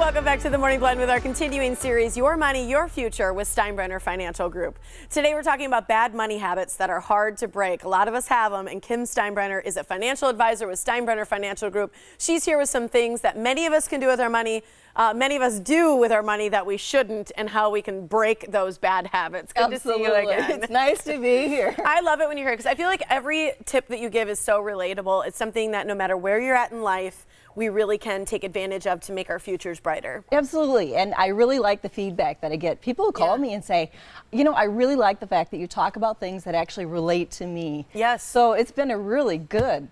welcome back to the Morning Blend with our continuing series, Your Money, Your Future with Steinbrenner Financial Group. Today we're talking about bad money habits that are hard to break. A lot of us have them, and Kim Steinbrenner is a financial advisor with Steinbrenner Financial Group. She's here with some things that many of us can do with our money, many of us do with our money that we shouldn't, and how we can break those bad habits. Good Absolutely. to see you again. It's nice to be here. I love it when you're here because I feel like every tip that you give is so relatable. It's something that no matter where you're at in life, we really can take advantage of to make our futures brighter. Absolutely, and I really like the feedback that I get. People call me and say, you know, I really like the fact that you talk about things that actually relate to me. Yes. So it's been a really good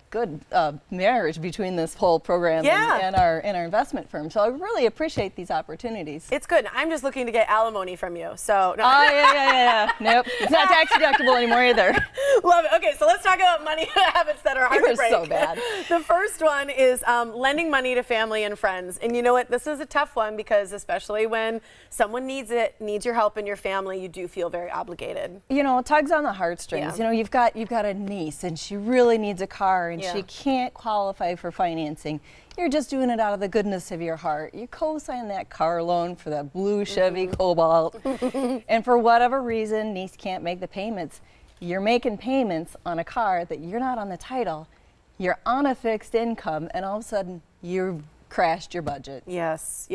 marriage between this whole program and our investment firm. So I really appreciate these opportunities. It's good. I'm just looking to get alimony from you. So. No. Oh, yeah. Nope. It's not tax deductible anymore either. Love it. Okay, so let's talk about money habits that are hard to break. So bad. The first one is lending money to family and friends. And you know what? This is a tough one because especially when someone needs your help in your family, you do feel very obligated. You know, it tugs on the heartstrings. You know, you've got a niece and she really needs a car and she can't qualify for financing. You're just doing it out of the goodness of your heart. You co-sign that car loan for that blue Chevy Cobalt, and for whatever reason, niece can't make the payments. You're making payments on a car that you're not on the title. You're on a fixed income, and all of a sudden, you've crashed your budget. Yes.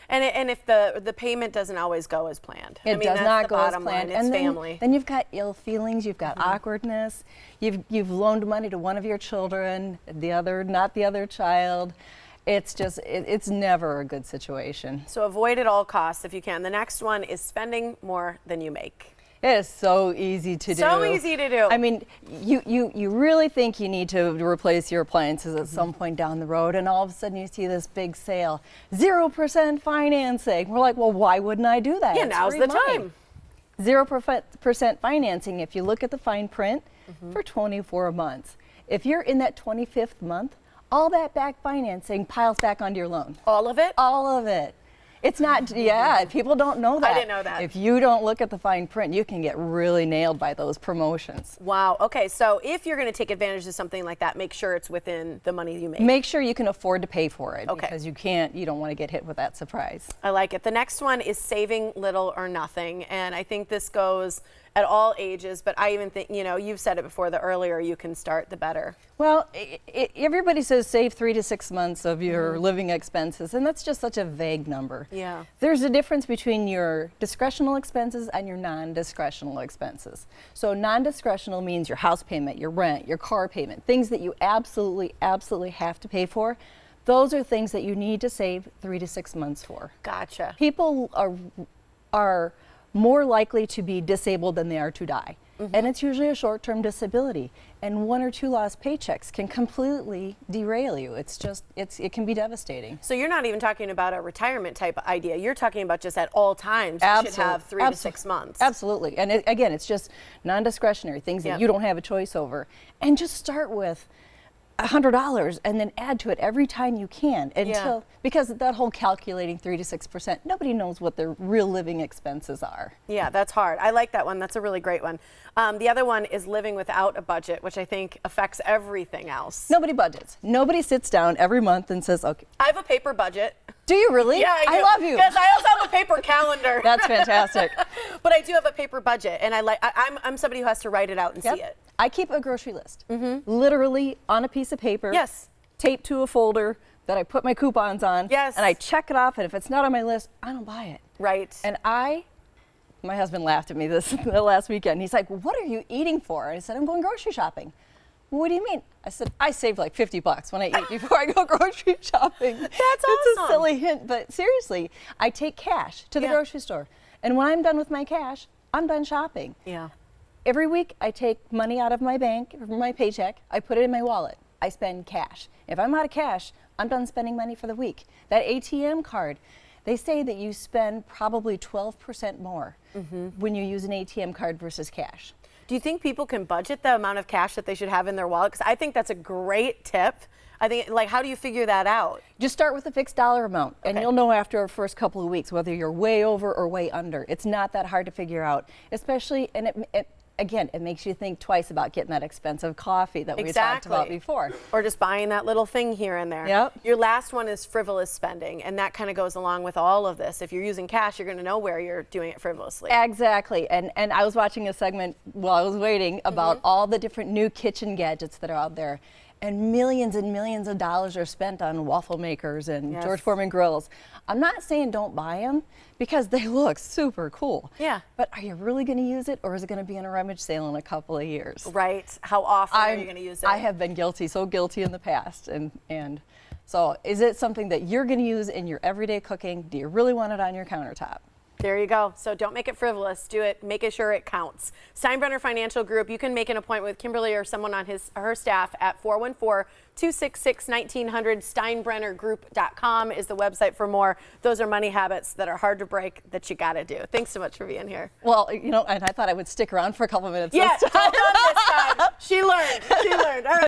And if the payment doesn't always go as planned. It does not go as planned. It's family. Then you've got ill feelings, you've got awkwardness, you've loaned money to one of your children, not the other child. It's just, it's never a good situation. So avoid at all costs if you can. The next one is spending more than you make. It is so easy to do. So easy to do. I mean, you really think you need to replace your appliances at some point down the road, and all of a sudden you see this big sale, 0% financing. We're like, well, why wouldn't I do that? Yeah, now's the time. 0% financing, if you look at the fine print, for 24 months. If you're in that 25th month, all that back financing piles back onto your loan. All of it? All of it. It's not, people don't know that. I didn't know that. If you don't look at the fine print, you can get really nailed by those promotions. Wow. Okay, so if you're going to take advantage of something like that, make sure it's within the money you make. Make sure you can afford to pay for it, okay, because you don't want to get hit with that surprise. I like it. The next one is saving little or nothing, and I think this goes at all ages, but I even think, you've said it before, the earlier you can start, the better. Well, everybody says save 3 to 6 months of your living expenses, and that's just such a vague number. Yeah. There's a difference between your discretional expenses and your non-discretional expenses. So non-discretional means your house payment, your rent, your car payment, things that you absolutely have to pay for. Those are things that you need to save 3 to 6 months for. Gotcha. People are more likely to be disabled than they are to die. And it's usually a short-term disability. And 1 or 2 lost paychecks can completely derail you. It can be devastating. So you're not even talking about a retirement type idea. You're talking about just at all times you should have 3 to 6 months. Absolutely. And again, it's just non-discretionary, things that you don't have a choice over. And just start with $100 and then add to it every time you can because that whole calculating 3 to 6%, nobody knows what their real living expenses are. Yeah, that's hard. I like that one. That's a really great one. The other one is living without a budget, which I think affects everything else. Nobody budgets. Nobody sits down every month and says, okay. I have a paper budget. Do you really? Yeah, I do. I love you. Because I also have a paper calendar. That's fantastic. But I do have a paper budget, and I'm somebody who has to write it out and see it. I keep a grocery list, literally on a piece of paper, taped to a folder that I put my coupons on, and I check it off, and if it's not on my list, I don't buy it. Right. And my husband laughed at me the last weekend. He's like, what are you eating for? And I said, I'm going grocery shopping. What do you mean? I said, I save like $50 when I eat before I go grocery shopping. That's It's awesome. a silly hint, but seriously, I take cash to the grocery store. And when I'm done with my cash, I'm done shopping. Yeah. Every week, I take money out of my bank, from my paycheck, I put it in my wallet. I spend cash. If I'm out of cash, I'm done spending money for the week. That ATM card, they say that you spend probably 12% more when you use an ATM card versus cash. Do you think people can budget the amount of cash that they should have in their wallet? Because I think that's a great tip. I think, how do you figure that out? Just start with a fixed dollar amount, and you'll know after the first couple of weeks whether you're way over or way under. It's not that hard to figure out, especially, and again, it makes you think twice about getting that expensive coffee that we talked about before. Or just buying that little thing here and there. Yep. Your last one is frivolous spending, and that kind of goes along with all of this. If you're using cash, you're going to know where you're doing it frivolously. Exactly. And I was watching a segment while I was waiting about all the different new kitchen gadgets that are out there. And millions of dollars are spent on waffle makers and George Foreman grills. I'm not saying don't buy them because they look super cool. Yeah. But are you really going to use it, or is it going to be in a rummage sale in a couple of years? Right. How often are you going to use it? I have been so guilty in the past. And so is it something that you're going to use in your everyday cooking? Do you really want it on your countertop? There you go. So don't make it frivolous. Do it, making sure it counts. Steinbrenner Financial Group, you can make an appointment with Kimberly or someone on her staff at 414-266-1900. Steinbrennergroup.com is the website for more. Those are money habits that are hard to break that you got to do. Thanks so much for being here. Well, and I thought I would stick around for a couple minutes. Yeah, hold on this time. She learned. All right.